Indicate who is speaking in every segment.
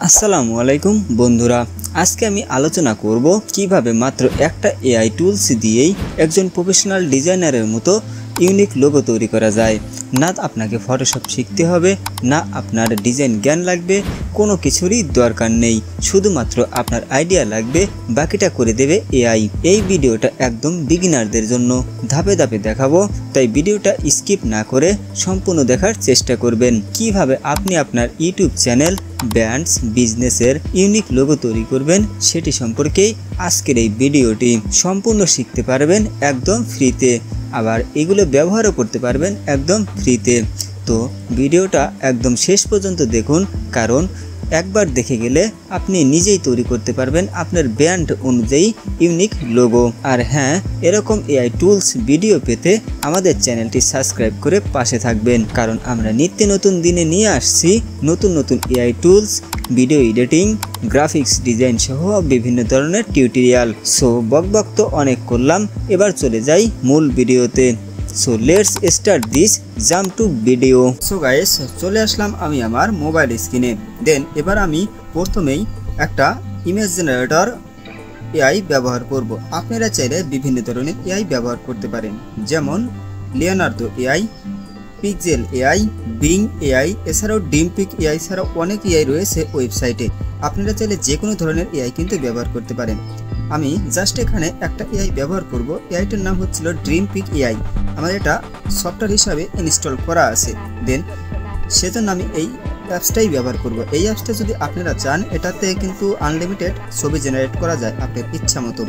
Speaker 1: আসসালামু আলাইকুম বন্ধুরা, আজকে আমি আলোচনা করব কিভাবে মাত্র একটা এআই টুলস দিয়েই একজন প্রফেশনাল ডিজাইনারের মতো ইউনিক লোগো তৈরি করা যায়। না আপনাকে ফটোশপ শিখতে হবে, না আপনার ডিজাইন জ্ঞান লাগবে, কোনো কিছুরই দরকার নেই, শুধুমাত্র আপনার আইডিয়া লাগবে, বাকিটা করে দেবে এআই। এই ভিডিওটা একদম বিগিনারদের জন্য, ধাপে ধাপে দেখাবো, তাই ভিডিওটা স্কিপ না করে সম্পূর্ণ দেখার চেষ্টা করবেন। কিভাবে আপনি আপনার ইউটিউব চ্যানেল, ব্র্যান্ডস, বিজনেসের ইউনিক লোগো তৈরি করবেন সেটি সম্পর্কেই আজকের এই ভিডিওটি। সম্পূর্ণ শিখতে পারবেন একদম ফ্রিতে, আবার এগুলো ব্যবহারও করতে পারবেন একদম ফ্রিতে। তো ভিডিওটা একদম শেষ পর্যন্ত দেখুন, কারণ একবার দেখে গেলে আপনি নিজেই তৈরি করতে পারবেন আপনার ব্র্যান্ড অনুযায়ী ইউনিক লোগো। আর হ্যাঁ, এরকম এআই টুলস ভিডিও পেতে আমাদের চ্যানেলটি সাবস্ক্রাইব করে পাশে থাকবেন, কারণ আমরা নিত্য নতুন দিনে নিয়ে আসছি নতুন নতুন AI tools, video editing, graphics design সহ বিভিন্ন ধরনের টিউটোরিয়াল। সো বকবক তো অনেক করলাম, এবার চলে যাই মূল ভিডিওতে। So let's start this jump to video. So guys, চলে আসলাম আমি আমার মোবাইল স্ক্রিনে। দেন এবার আমি প্রথমেই একটা ইমেজ জেনারেটর এআই ব্যবহার করব। আপনারা চাইলে বিভিন্ন ধরনের এআই ব্যবহার করতে পারেন, যেমন Leonardo AI, pixel AI, being AI, এছাড়াও ডিমপিক এআই ছাড়াও অনেক এআই রয়েছে ওয়েবসাইটে। আপনারা চাইলে যে কোনো ধরনের এআই কিন্তু ব্যবহার করতে পারেন। আমি জাস্ট এখানে একটা এআই ব্যবহার করব। এআইটার নাম হচ্ছিল ড্রিমপিক এআই। আমার এটা সফটওয়্যার হিসাবে ইনস্টল করা আছে। দেন সেজন্য আমি এই অ্যাপসটাই ব্যবহার করব। এই অ্যাপসটা যদি আপনারা চান, এটাতে কিন্তু আনলিমিটেড ছবি জেনারেট করা যায় আপনার ইচ্ছা মতো।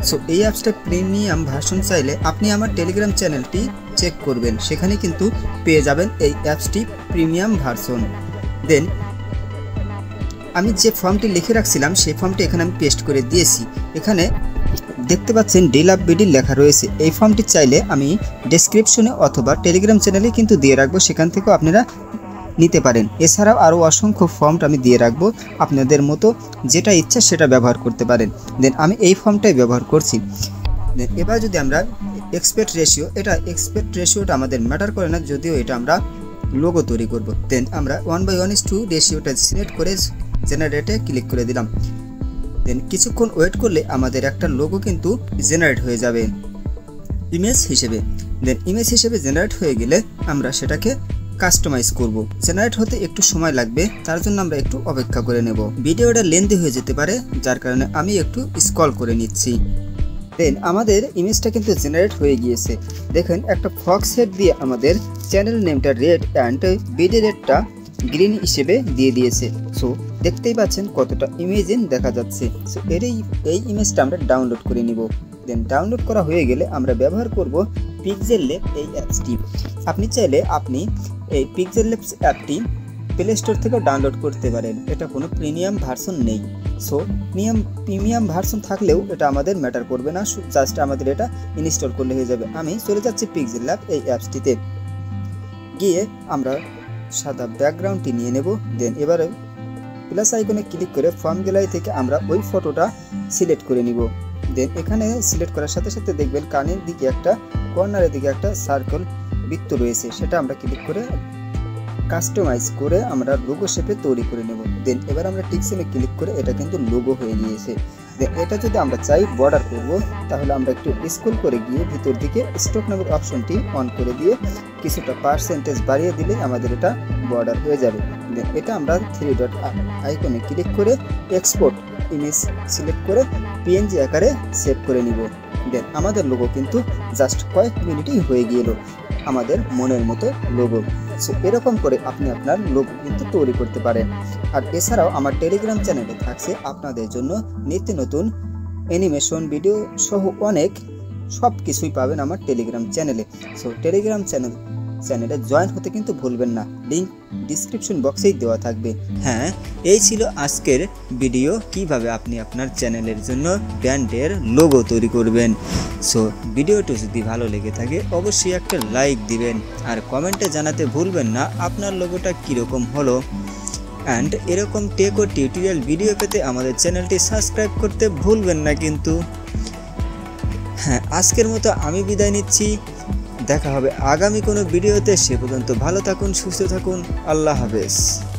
Speaker 1: সো এই অ্যাপসটা প্রিমিয়াম ভার্সন চাইলে আপনি আমার টেলিগ্রাম চ্যানেলটি চেক করবেন, সেখানে কিন্তু পেয়ে যাবেন এই অ্যাপসটি প্রিমিয়াম ভার্সন। দেন আমি যে ফর্মটি লিখে রাখছিলাম সেই ফর্মটি এখানে আমি পেস্ট করে দিয়েছি। এখানে দেখতে পাচ্ছেন ডিলাভবিডি লেখা রয়েছে। এই ফর্মটি চাইলে আমি ডেসক্রিপশনে অথবা টেলিগ্রাম চ্যানেলে কিন্তু দিয়ে রাখবো, সেখান থেকেও আপনারা নিতে পারেন। এছাড়াও আরও অসংখ্য ফর্মটা আমি দিয়ে রাখবো, আপনাদের মতো যেটা ইচ্ছা সেটা ব্যবহার করতে পারেন। দেন আমি এই ফর্মটাই ব্যবহার করছি। দেন এবার যদি আমরা এক্সপেক্ট রেশিও, এটা এক্সপেক্ট রেশিওটা আমাদের ম্যাটার করে না, যদিও এটা আমরা লোগো তৈরি করব। দেন আমরা 1:1:2 রেশিওটা সিলেক্ট করে জেনারেটে ক্লিক করে দিলাম। দেন কিছুক্ষণ ওয়েট করলে আমাদের একটা লোগো কিন্তু জেনারেট হয়ে যাবে ইমেজ হিসেবে। দেন ইমেজ হিসেবে জেনারেট হয়ে গেলে আমরা সেটাকে কাস্টমাইজ করব। জেনারেট হতে একটু সময় লাগবে, তার জন্য আমরা একটু অপেক্ষা করে নেব। ভিডিওটা লেন্দি হয়ে যেতে পারে, যার কারণে আমি একটু স্ক্রল করে নিচ্ছি। দেন আমাদের ইমেজটা কিন্তু জেনারেট হয়ে গিয়েছে। দেখেন একটা ফক্স হেড দিয়ে আমাদের চ্যানেল নেমটা রেড অ্যান্ড বিডি রেডটা গ্রিন হিসেবে দিয়ে দিয়েছে। সো দেখতেই পাচ্ছেন কতটা ইমেজিং দেখা যাচ্ছে। সো এই ইমেজটা আমরা ডাউনলোড করে নিব। দেন ডাউনলোড করা হয়ে গেলে আমরা ব্যবহার করব পিক্সেল ল্যাব এই অ্যাপসটি। আপনি চাইলে এই পিক্সেল ল্যাব অ্যাপটি প্লে স্টোর থেকেও ডাউনলোড করতে পারেন। এটা কোনো প্রিমিয়াম ভার্সন নেই। সো প্রিমিয়াম ভার্সন থাকলেও এটা আমাদের ম্যাটার করবে না, জাস্ট আমাদের এটা ইনস্টল করলে হয়ে যাবে। আমি চলে যাচ্ছি পিক্সেল ল্যাব এই অ্যাপসটিতে। গিয়ে আমরা সাদা ব্যাকগ্রাউন্ডটি নিয়ে নেব। দেন এবারে প্লাস আইকনে ক্লিক করে ফর্ম গ্যালারি থেকে আমরা ওই ফটোটা সিলেক্ট করে নিব। দেন এখানে সিলেক্ট করার সাথে সাথে দেখবেন কানের দিকে একটা, কর্নারের দিকে একটা সার্কেল বৃত্ত রয়েছে, সেটা আমরা ক্লিক করে কাস্টমাইজ করে আমরা লোগো শেপে তৈরি করে নেব। দেন এবার আমরা টিকসিনে ক্লিক করে এটা কিন্তু লোগো হয়ে গিয়েছে। দেন এটা যদি আমরা চাই বর্ডার করব, তাহলে আমরা একটু স্ক্রল করে গিয়ে ভিতর দিকে স্ট্রোক নামের অপশনটি অন করে দিয়ে কিছুটা পার্সেন্টেজ বাড়িয়ে দিলে আমাদের এটা বর্ডার হয়ে যাবে। দেন এটা আমরা 3 ডট আইকনে ক্লিক করে এক্সপোর্ট ইমেজ সিলেক্ট করে পিএনজি আকারে সেভ করে নিব। দেন আমাদের লোগো কিন্তু জাস্ট কয়েক মিনিটই হয়ে গেল আমাদের মনের মতো লোগো। সো এরকম করে আপনি আপনার লোগো কিন্তু তৈরি করতে পারেন। আর এছাড়াও আমার টেলিগ্রাম চ্যানেলে থাকছে আপনাদের জন্য নিত্য নতুন অ্যানিমেশন ভিডিও সহ অনেক সব কিছুই পাবেন আমার টেলিগ্রাম চ্যানেলে। সো টেলিগ্রাম চ্যানেলে জয়েন হতে কিন্তু ভুলবেন না, লিঙ্ক ডিসক্রিপশন বক্সেই দেওয়া থাকবে। হ্যাঁ, এই ছিল আজকের ভিডিও, কিভাবে আপনি আপনার চ্যানেলের জন্য ব্র্যান্ডের লোগো তৈরি করবেন। সো ভিডিওটি যদি ভালো লেগে থাকে অবশ্যই একটা লাইক দিবেন, আর কমেন্টে জানাতে ভুলবেন না আপনার লোগোটা কীরকম হলো। অ্যান্ড এরকম টেক ও টিউটোরিয়াল ভিডিও পেতে আমাদের চ্যানেলটি সাবস্ক্রাইব করতে ভুলবেন না কিন্তু। হ্যাঁ, আজকের মতো আমি বিদায় নিচ্ছি। দেখা হবে আগামী কোনো ভিডিওতে। সে পর্যন্ত ভালো থাকুন, সুস্থ থাকুন। আল্লাহ হাফেজ।